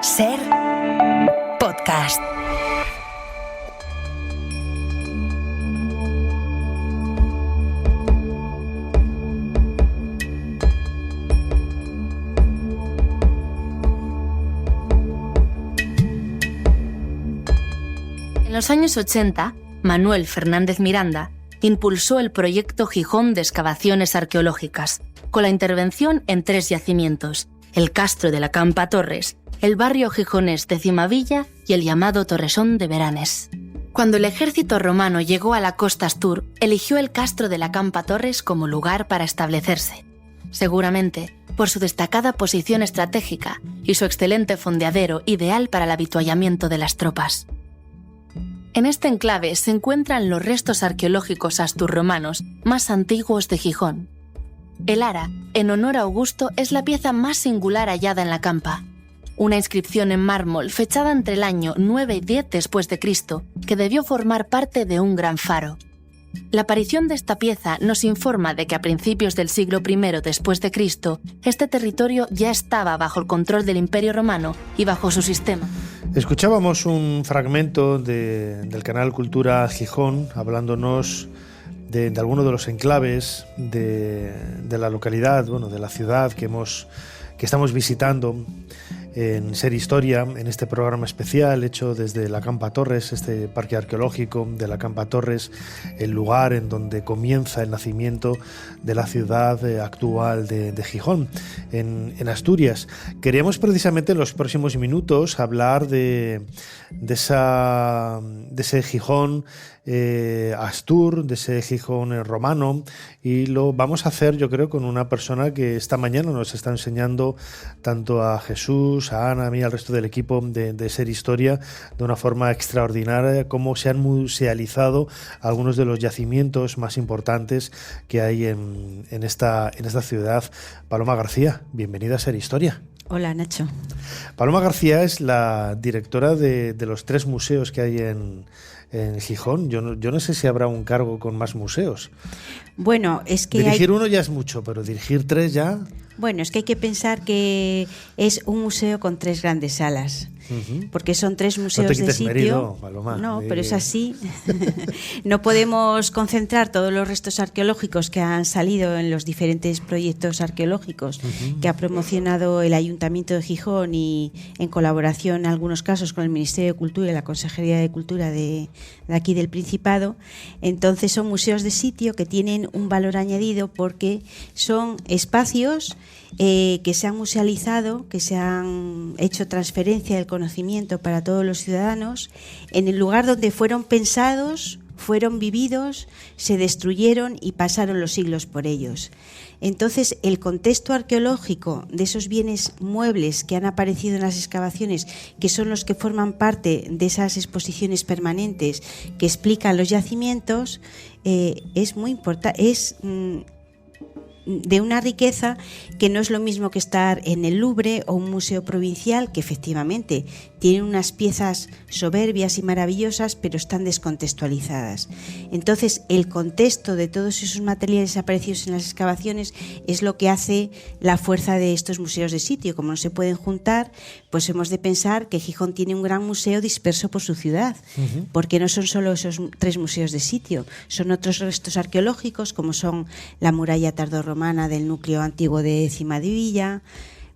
Ser podcast. En los años 80, Manuel Fernández Miranda impulsó el proyecto Gijón de excavaciones arqueológicas, con la intervención en 3 yacimientos: el Castro de la Campa Torres, el barrio gijonés de Cimavilla y el llamado Torresón de Beranes. Cuando el ejército romano llegó a la costa Astur, eligió el Castro de la Campa Torres como lugar para establecerse, seguramente por su destacada posición estratégica y su excelente fondeadero ideal para el avituallamiento de las tropas. En este enclave se encuentran los restos arqueológicos asturromanos más antiguos de Gijón. El ara, en honor a Augusto, es la pieza más singular hallada en la campa. Una inscripción en mármol fechada entre el año 9 y 10 después de Cristo, que debió formar parte de un gran faro. La aparición de esta pieza nos informa de que a principios del siglo I después de Cristo, este territorio ya estaba bajo el control del Imperio Romano y bajo su sistema. Escuchábamos un fragmento del canal Cultura Gijón hablándonos de alguno de los enclaves de la localidad, de la ciudad que estamos visitando en Ser Historia, en este programa especial hecho desde la Campa Torres, este parque arqueológico de la Campa Torres, el lugar en donde comienza el nacimiento de la ciudad actual de Gijón, en Asturias. Queríamos precisamente en los próximos minutos hablar de ese Gijón Astur, de ese Gijón romano, y lo vamos a hacer, yo creo, con una persona que esta mañana nos está enseñando tanto a Jesús, a Ana, a mí, al resto del equipo de Ser Historia, de una forma extraordinaria, cómo se han musealizado algunos de los yacimientos más importantes que hay en esta ciudad. Paloma García, bienvenida a Ser Historia. Hola, Nacho. Paloma García es la directora de los 3 museos que hay en Gijón. Yo no sé si habrá un cargo con más museos. Bueno, es que dirigir uno ya es mucho, pero dirigir 3 ya... Bueno, es que hay que pensar que es un museo con 3 grandes salas. Porque son 3 museos no te quites de sitio. Mérito, Paloma. No, pero es así. No podemos concentrar todos los restos arqueológicos que han salido en los diferentes proyectos arqueológicos que ha promocionado el Ayuntamiento de Gijón y en colaboración en algunos casos con el Ministerio de Cultura y la Consejería de Cultura de aquí del Principado. Entonces son museos de sitio que tienen un valor añadido porque son espacios que se han musealizado, que se han hecho transferencia del conocimiento para todos los ciudadanos en el lugar donde fueron pensados, fueron vividos, se destruyeron y pasaron los siglos por ellos. Entonces, el contexto arqueológico de esos bienes muebles que han aparecido en las excavaciones, que son los que forman parte de esas exposiciones permanentes que explican los yacimientos, es muy importante, es de una riqueza que no es lo mismo que estar en el Louvre o un museo provincial, que efectivamente tienen unas piezas soberbias y maravillosas, pero están descontextualizadas. Entonces, el contexto de todos esos materiales aparecidos en las excavaciones es lo que hace la fuerza de estos museos de sitio. Como no se pueden juntar, pues hemos de pensar que Gijón tiene un gran museo disperso por su ciudad, porque no son solo esos 3 museos de sitio, son otros restos arqueológicos, como son la muralla tardorromana del núcleo antiguo de Cimavilla,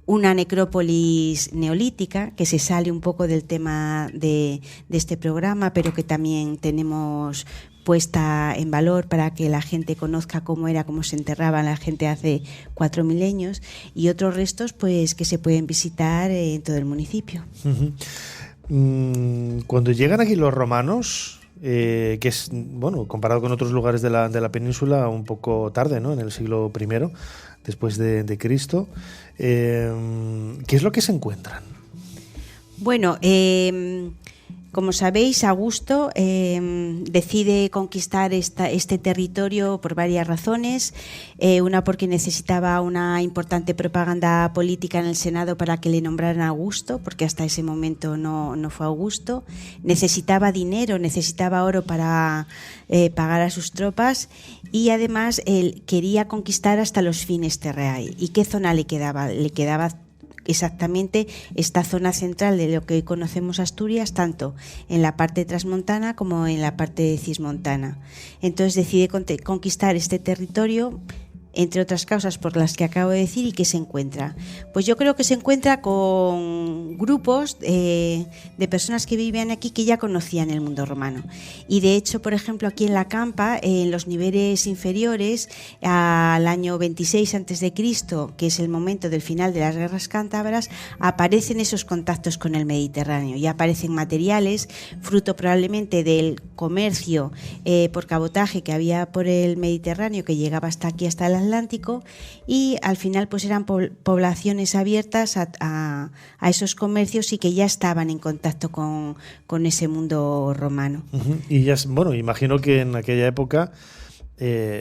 una necrópolis neolítica, que se sale un poco del tema de este programa, pero que también tenemos puesta en valor para que la gente conozca cómo se enterraba la gente hace 4 milenios, y otros restos pues que se pueden visitar en todo el municipio. Cuando llegan aquí los romanos, que es, comparado con otros lugares de la península, un poco tarde, ¿no? En el siglo I después de Cristo, ¿qué es lo que se encuentran? Bueno, como sabéis, Augusto decide conquistar este territorio por varias razones. Una, porque necesitaba una importante propaganda política en el Senado para que le nombraran Augusto, porque hasta ese momento no fue Augusto. Necesitaba dinero, necesitaba oro para pagar a sus tropas, y además él quería conquistar hasta los fines terrae. ¿Y qué zona le quedaba? Le quedaba exactamente esta zona central de lo que hoy conocemos Asturias, tanto en la parte transmontana como en la parte cismontana. Entonces decide conquistar este territorio, entre otras causas por las que acabo de decir. ¿Y qué se encuentra? Pues yo creo que se encuentra con grupos de personas que vivían aquí que ya conocían el mundo romano. Y de hecho, por ejemplo, aquí en la Campa, en los niveles inferiores, al año 26 a.C., que es el momento del final de las guerras cántabras, aparecen esos contactos con el Mediterráneo. Ya aparecen materiales, fruto probablemente del comercio por cabotaje que había por el Mediterráneo, que llegaba hasta aquí, hasta el Atlántico, y al final pues eran poblaciones abiertas a esos comercios y que ya estaban en contacto con ese mundo romano. Y ya, bueno, imagino que en aquella época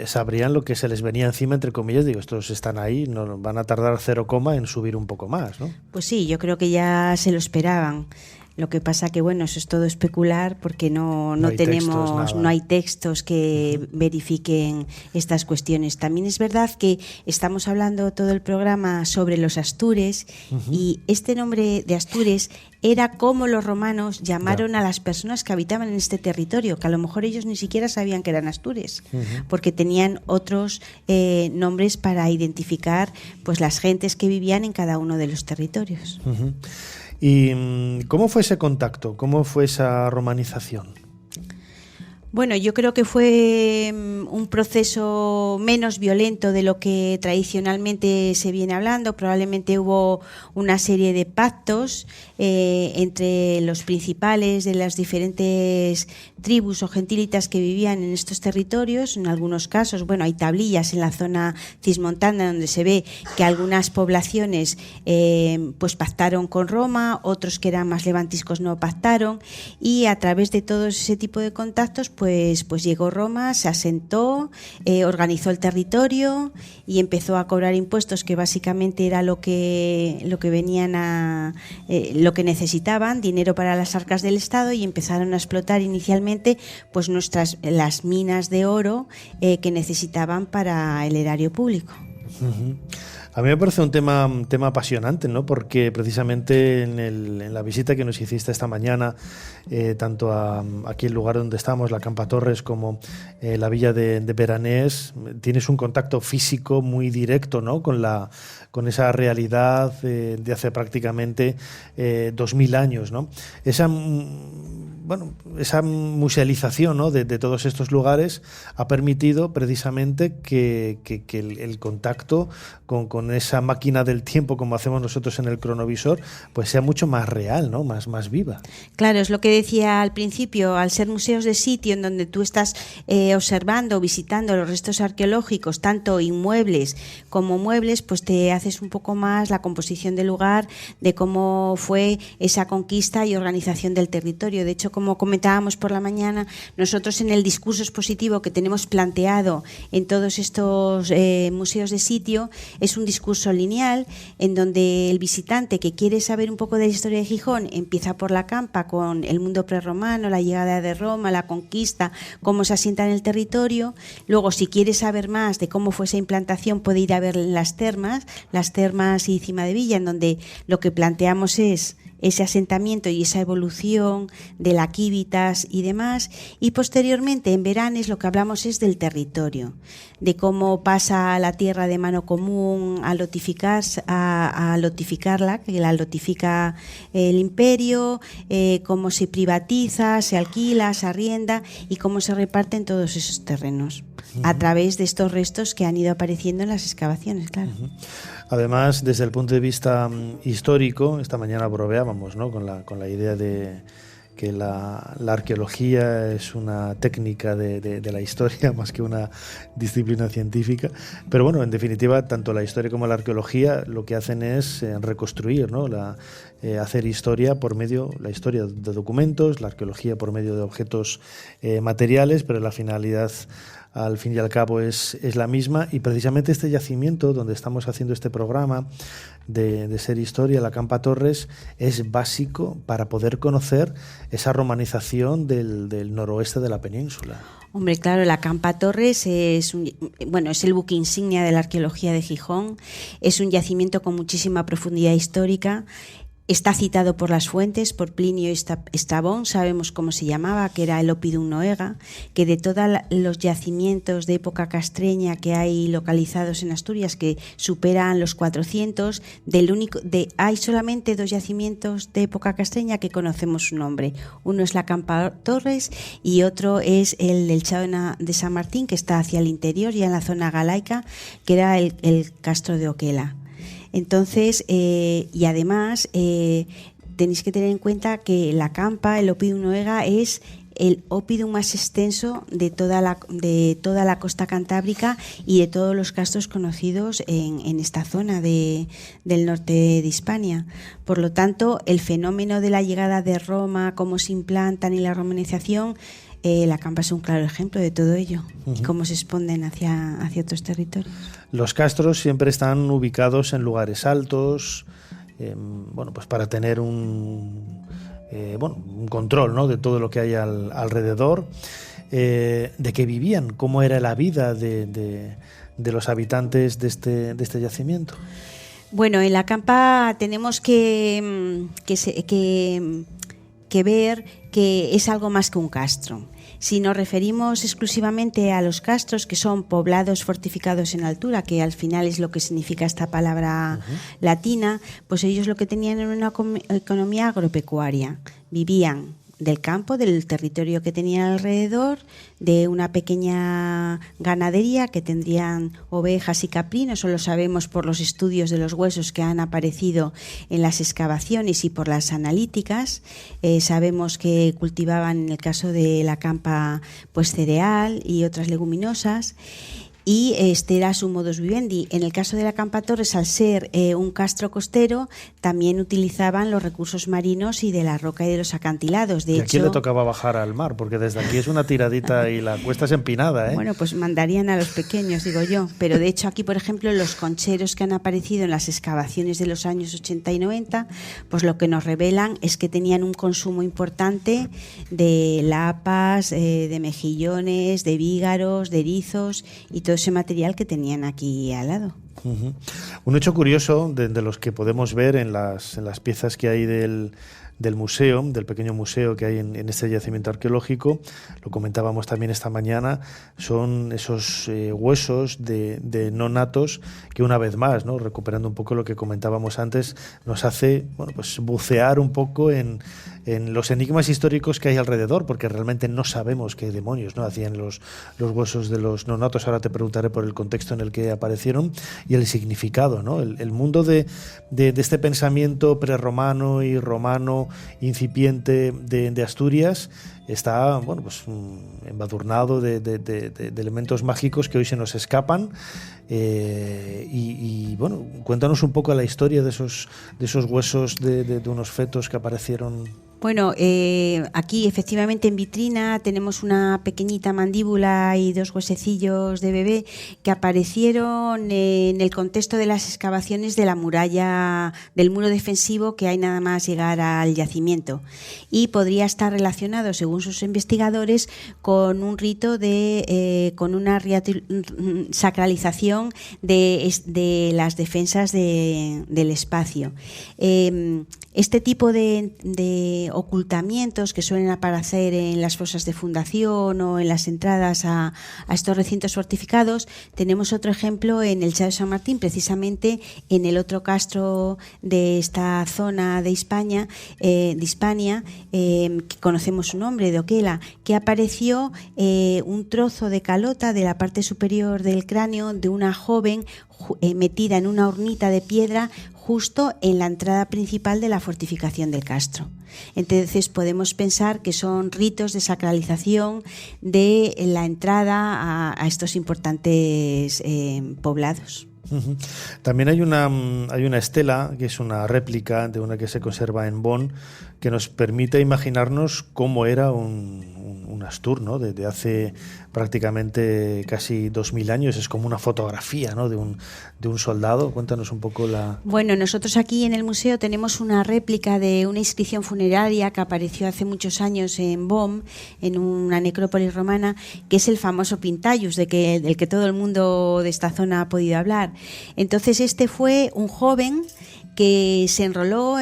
sabrían lo que se les venía encima, entre comillas. Digo, estos están ahí, no van a tardar 0, en subir un poco más, ¿no? Pues sí, yo creo que ya se lo esperaban. Lo que pasa que, bueno, eso es todo especular porque no hay textos que verifiquen estas cuestiones. También es verdad que estamos hablando todo el programa sobre los astures, y este nombre de Astures era como los romanos llamaron a las personas que habitaban en este territorio, que a lo mejor ellos ni siquiera sabían que eran astures, porque tenían otros nombres para identificar pues las gentes que vivían en cada uno de los territorios. ¿Y cómo fue ese contacto? ¿Cómo fue esa romanización? Bueno, yo creo que fue un proceso menos violento de lo que tradicionalmente se viene hablando. Probablemente hubo una serie de pactos entre los principales de las diferentes tribus o gentilitas que vivían en estos territorios. En algunos casos, bueno, hay tablillas en la zona cismontana donde se ve que algunas poblaciones pues pactaron con Roma, otros que eran más levantiscos no pactaron, y a través de todo ese tipo de contactos pues llegó Roma, se asentó, organizó el territorio y empezó a cobrar impuestos, que básicamente era lo que venían lo que necesitaban, dinero para las arcas del Estado, y empezaron a explotar inicialmente pues las minas de oro que necesitaban para el erario público. A mí me parece un tema apasionante, ¿no? Porque precisamente en la visita que nos hiciste esta mañana, tanto aquí el lugar donde estamos, la Campa Torres, como la villa de Beranés, tienes un contacto físico muy directo, ¿no? Con esa realidad de hace prácticamente 2000 años, ¿no? Esa musealización, ¿no? de todos estos lugares ha permitido precisamente que el contacto con esa máquina del tiempo, como hacemos nosotros en el cronovisor, pues sea mucho más real, ¿no? Más viva. Claro, es lo que decía al principio, al ser museos de sitio en donde tú estás observando, visitando los restos arqueológicos, tanto inmuebles como muebles, pues te haces un poco más la composición del lugar, de cómo fue esa conquista y organización del territorio. De hecho, como comentábamos por la mañana, nosotros en el discurso expositivo que tenemos planteado en todos estos museos de sitio, es un discurso lineal en donde el visitante que quiere saber un poco de la historia de Gijón empieza por la Campa con el mundo prerromano, la llegada de Roma, la conquista, cómo se asienta en el territorio. Luego, si quiere saber más de cómo fue esa implantación, puede ir a ver las termas y Cima de Villa, en donde lo que planteamos es ese asentamiento y esa evolución de la Quívitas y demás. Y posteriormente en Beranés lo que hablamos es del territorio, de cómo pasa la tierra de mano común a lotificarla, que la lotifica el imperio, cómo se privatiza, se alquila, se arrienda y cómo se reparten todos esos terrenos a través de estos restos que han ido apareciendo en las excavaciones, claro. Además, desde el punto de vista histórico, esta mañana bromeábamos, ¿no? con la idea de que la arqueología es una técnica de la historia más que una disciplina científica. Pero bueno, en definitiva, tanto la historia como la arqueología lo que hacen es reconstruir, ¿no? Hacer historia por medio, la historia de documentos, la arqueología por medio de objetos materiales, pero la finalidad al fin y al cabo es la misma, y precisamente este yacimiento donde estamos haciendo este programa de Ser Historia, la Campa Torres, es básico para poder conocer esa romanización del noroeste de la península. Hombre, claro, la Campa Torres es el buque insignia de la arqueología de Gijón, es un yacimiento con muchísima profundidad histórica. Está citado por las fuentes, por Plinio y Estrabón, sabemos cómo se llamaba, que era el Oppidum Noega, que de todos los yacimientos de época castreña que hay localizados en Asturias, que superan los 400, hay solamente 2 yacimientos de época castreña que conocemos su nombre. Uno es la Campa Torres y otro es el del Chao de San Martín, que está hacia el interior, ya en la zona galaica, que era el castro de Oquela. Entonces, y además tenéis que tener en cuenta que la Campa, el Oppidum Noega, es el oppidum más extenso de toda la costa cantábrica y de todos los castros conocidos en esta zona del norte de Hispania. Por lo tanto, el fenómeno de la llegada de Roma, cómo se implantan y la romanización, la Campa es un claro ejemplo de todo ello, y cómo se expanden hacia otros territorios. Los castros siempre están ubicados en lugares altos, pues para tener un control, ¿no?, de todo lo que hay alrededor, de qué vivían, cómo era la vida de los habitantes de este yacimiento. Bueno, en la Campa tenemos que ver que es algo más que un castro. Si nos referimos exclusivamente a los castros, que son poblados fortificados en altura, que al final es lo que significa esta palabra latina, pues ellos lo que tenían era una economía agropecuaria. Vivían del campo, del territorio que tenían alrededor, de una pequeña ganadería que tendrían ovejas y caprinos, eso lo sabemos por los estudios de los huesos que han aparecido en las excavaciones y por las analíticas. Sabemos que cultivaban, en el caso de la Campa, pues cereal y otras leguminosas. Y este era su modus vivendi. En el caso de la Campa Torres, al ser un castro costero, también utilizaban los recursos marinos y de la roca y de los acantilados. De ¿Y hecho, a quién le tocaba bajar al mar? Porque desde aquí es una tiradita y la cuesta es empinada, ¿eh? Bueno, pues mandarían a los pequeños, digo yo. Pero de hecho aquí, por ejemplo, los concheros que han aparecido en las excavaciones de los años 80 y 90, pues lo que nos revelan es que tenían un consumo importante de lapas, de mejillones, de vígaros, de erizos y todo ese material que tenían aquí al lado. Un hecho curioso de los que podemos ver en las piezas que hay del museo, del pequeño museo que hay en este yacimiento arqueológico, lo comentábamos también esta mañana, son esos huesos de no natos que, una vez más, ¿no?, recuperando un poco lo que comentábamos antes, nos hace pues bucear un poco en los enigmas históricos que hay alrededor, porque realmente no sabemos qué demonios, ¿no?, hacían los huesos de los no natos. Ahora te preguntaré por el contexto en el que aparecieron y el significado, ¿no? El mundo de este pensamiento prerromano y romano incipiente de Asturias está embadurnado de elementos mágicos que hoy se nos escapan, y cuéntanos un poco la historia de esos huesos de unos fetos que aparecieron. Bueno, aquí efectivamente en vitrina tenemos una pequeñita mandíbula y 2 huesecillos de bebé que aparecieron en el contexto de las excavaciones de la muralla, del muro defensivo que hay nada más llegar al yacimiento, y podría estar relacionado, según sus investigadores, con un rito con una sacralización de las defensas del espacio. Este tipo de ocultamientos que suelen aparecer en las fosas de fundación o en las entradas a estos recintos fortificados, tenemos otro ejemplo en el Chao de San Martín, precisamente en el otro castro de esta zona de Hispania, que conocemos su nombre, de Oquela, que apareció un trozo de calota de la parte superior del cráneo de una joven metida en una hornita de piedra justo en la entrada principal de la fortificación del castro. Entonces podemos pensar que son ritos de sacralización de la entrada a estos importantes poblados. También hay una estela, que es una réplica de una que se conserva en Bonn, que nos permite imaginarnos cómo era un un Astur, ¿no? Desde hace prácticamente casi 2000 años, es como una fotografía, ¿no? de un soldado. Cuéntanos un poco la... Bueno, nosotros aquí en el museo tenemos una réplica de una inscripción funeraria que apareció hace muchos años en Bohm, en una necrópolis romana, que es el famoso Pintaius, del que todo el mundo de esta zona ha podido hablar. Entonces este fue un joven que se enroló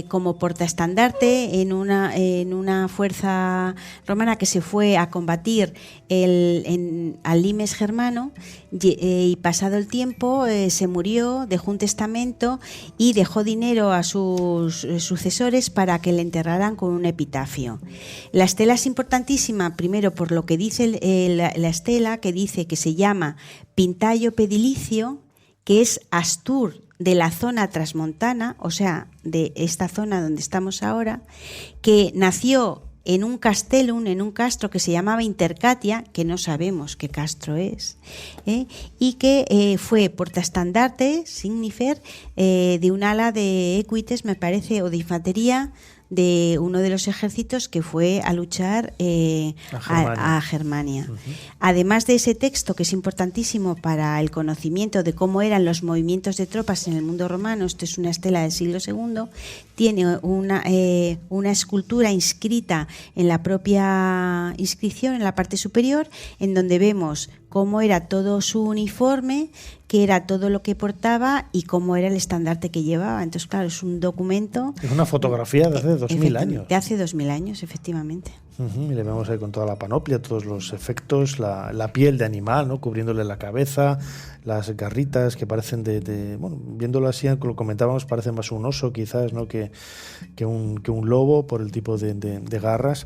como portaestandarte en una fuerza romana que se fue a combatir al limes germano, y pasado el tiempo se murió, dejó un testamento y dejó dinero a sus sucesores para que le enterraran con un epitafio. La estela es importantísima, primero por lo que dice la estela, que dice que se llama Pintaio Pedilicio, que es Astur de la zona transmontana, o sea, de esta zona donde estamos ahora, que nació en un castellum, en un castro que se llamaba Intercatia, que no sabemos qué castro es, y que fue portaestandarte, signifer, de un ala de equites, me parece, o de infantería, de uno de los ejércitos que fue a luchar a Germania. Uh-huh. Además de ese texto, que es importantísimo para el conocimiento de cómo eran los movimientos de tropas en el mundo romano, esto es una estela del siglo II, tiene una escultura inscrita en la propia inscripción, en la parte superior, en donde vemos cómo era todo su uniforme, qué era todo lo que portaba y cómo era el estandarte que llevaba. Entonces, claro, es un documento... Es una fotografía de hace 2000 años. De hace 2000 años, efectivamente. Y le vemos ahí con toda la panoplia, todos los efectos, la piel de animal, ¿no? Cubriéndole la cabeza, las garritas que parecen bueno, viéndolo así, lo comentábamos, parece más un oso quizás, ¿no? que un lobo por el tipo de garras.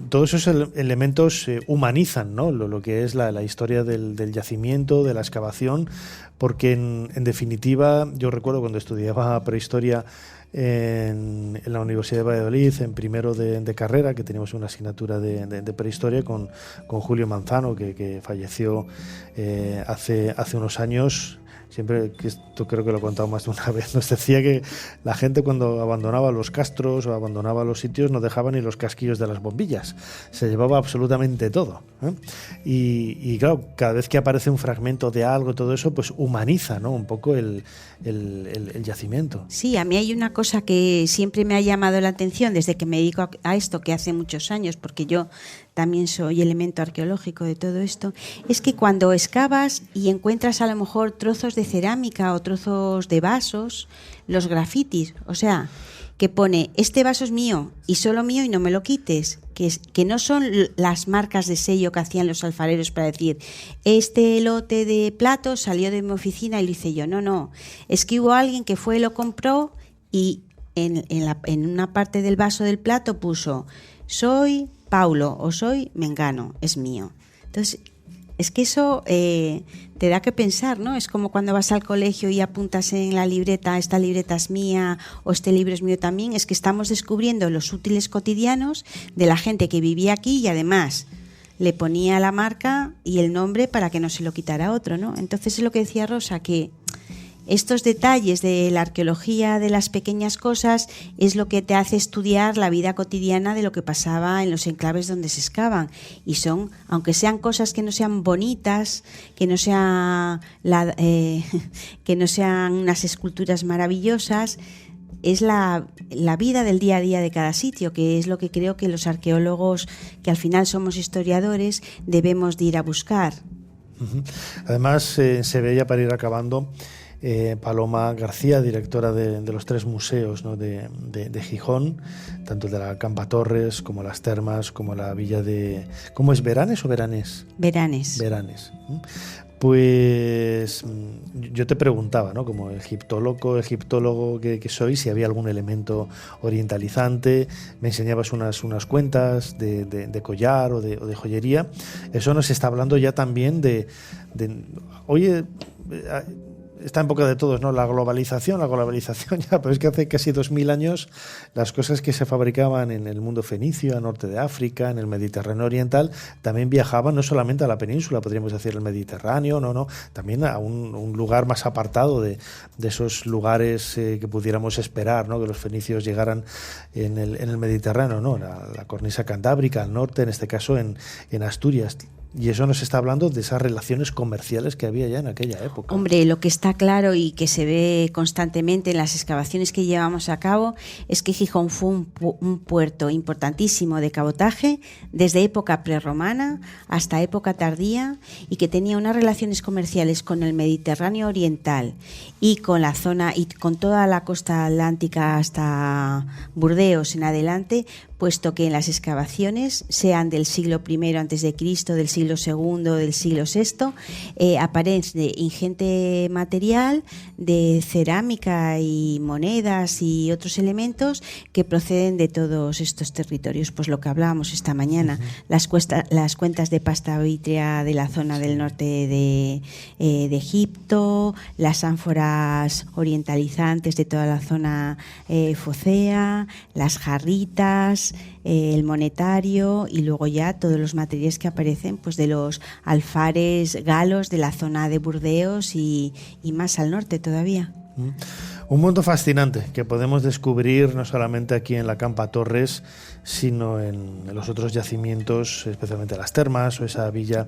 Todos esos elementos humanizan, ¿no? lo que es la historia del yacimiento, de la excavación, porque en definitiva, yo recuerdo cuando estudiaba prehistoria en la Universidad de Valladolid, en primero de carrera, que teníamos una asignatura de prehistoria con Julio Manzano, que falleció hace unos años. Siempre, que esto creo que lo he contado más de una vez, nos decía que la gente cuando abandonaba los castros o abandonaba los sitios no dejaba ni los casquillos de las bombillas, se llevaba absolutamente todo, ¿eh? Y claro, cada vez que aparece un fragmento de algo, todo eso pues humaniza, ¿no? Un poco el yacimiento. Sí, a mí hay una cosa que siempre me ha llamado la atención desde que me dedico a esto, que hace muchos años, porque yo también soy elemento arqueológico de todo esto, es que cuando excavas y encuentras a lo mejor trozos de cerámica o trozos de vasos, los grafitis, o sea, que pone, este vaso es mío y solo mío y no me lo quites, que no son las marcas de sello que hacían los alfareros para decir, este lote de platos salió de mi oficina y lo hice yo. No, es que hubo alguien que fue y lo compró y en una parte del vaso del plato puso, soy Paulo o soy Mengano, es mío. Entonces, es que eso te da que pensar, ¿no? Es como cuando vas al colegio y apuntas en la libreta, esta libreta es mía o este libro es mío también. Es que estamos descubriendo los útiles cotidianos de la gente que vivía aquí y además le ponía la marca y el nombre para que no se lo quitara otro, ¿no? Entonces es lo que decía Rosa, que estos detalles de la arqueología de las pequeñas cosas es lo que te hace estudiar la vida cotidiana de lo que pasaba en los enclaves donde se excavan. Y son, aunque sean cosas que no sean bonitas, que no sean unas esculturas maravillosas, es la vida del día a día de cada sitio, que es lo que creo que los arqueólogos, que al final somos historiadores, debemos de ir a buscar. Además, se veía, para ir acabando, Paloma García, directora de los 3 museos, ¿no? de Gijón, tanto el de la Campa Torres como las Termas, como la villa de... ¿Cómo es? ¿Veranes o Veranes? Veranes. Pues yo te preguntaba, ¿no? Como egiptólogo que soy, si había algún elemento orientalizante. Me enseñabas unas cuentas de collar o de joyería. Eso nos está hablando ya también de oye, está en boca de todos, ¿no? La globalización ya, pero es que hace casi 2000 años las cosas que se fabricaban en el mundo fenicio, al norte de África, en el Mediterráneo oriental, también viajaban no solamente a la península, podríamos decir el Mediterráneo, también a un lugar más apartado de esos lugares que pudiéramos esperar, ¿no? Que los fenicios llegaran en el Mediterráneo, ¿no? La cornisa cantábrica, al norte, en este caso en Asturias. Y eso nos está hablando de esas relaciones comerciales que había ya en aquella época. Hombre, lo que está claro y que se ve constantemente en las excavaciones que llevamos a cabo es que Gijón fue un puerto importantísimo de cabotaje desde época prerromana hasta época tardía, y que tenía unas relaciones comerciales con el Mediterráneo oriental y con la zona y con toda la costa atlántica hasta Burdeos en adelante, puesto que en las excavaciones, sean del siglo I a.C., del siglo II, del siglo VI, aparece ingente material de cerámica y monedas y otros elementos que proceden de todos estos territorios. Pues lo que hablábamos esta mañana, las cuentas de pasta vítrea de la zona del norte de Egipto, las ánforas orientalizantes de toda la zona focea, las jarritas, el monetario, y luego ya todos los materiales que aparecen pues de los alfares galos de la zona de Burdeos y más al norte todavía. Un mundo fascinante que podemos descubrir no solamente aquí en la Campa Torres, sino en los otros yacimientos, especialmente las termas o esa villa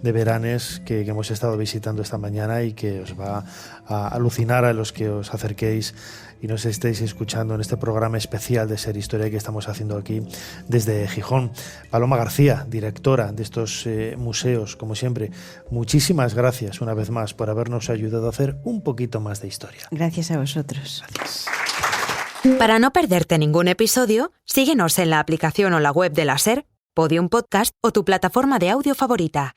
de Beranes que hemos estado visitando esta mañana y que os va a alucinar a los que os acerquéis y nos estéis escuchando en este programa especial de Ser Historia que estamos haciendo aquí desde Gijón. Paloma García, directora de estos museos, como siempre, muchísimas gracias una vez más por habernos ayudado a hacer un poquito más de historia. Gracias a vosotros. Gracias. Para no perderte ningún episodio, síguenos en la aplicación o la web de la SER, Podium Podcast o tu plataforma de audio favorita.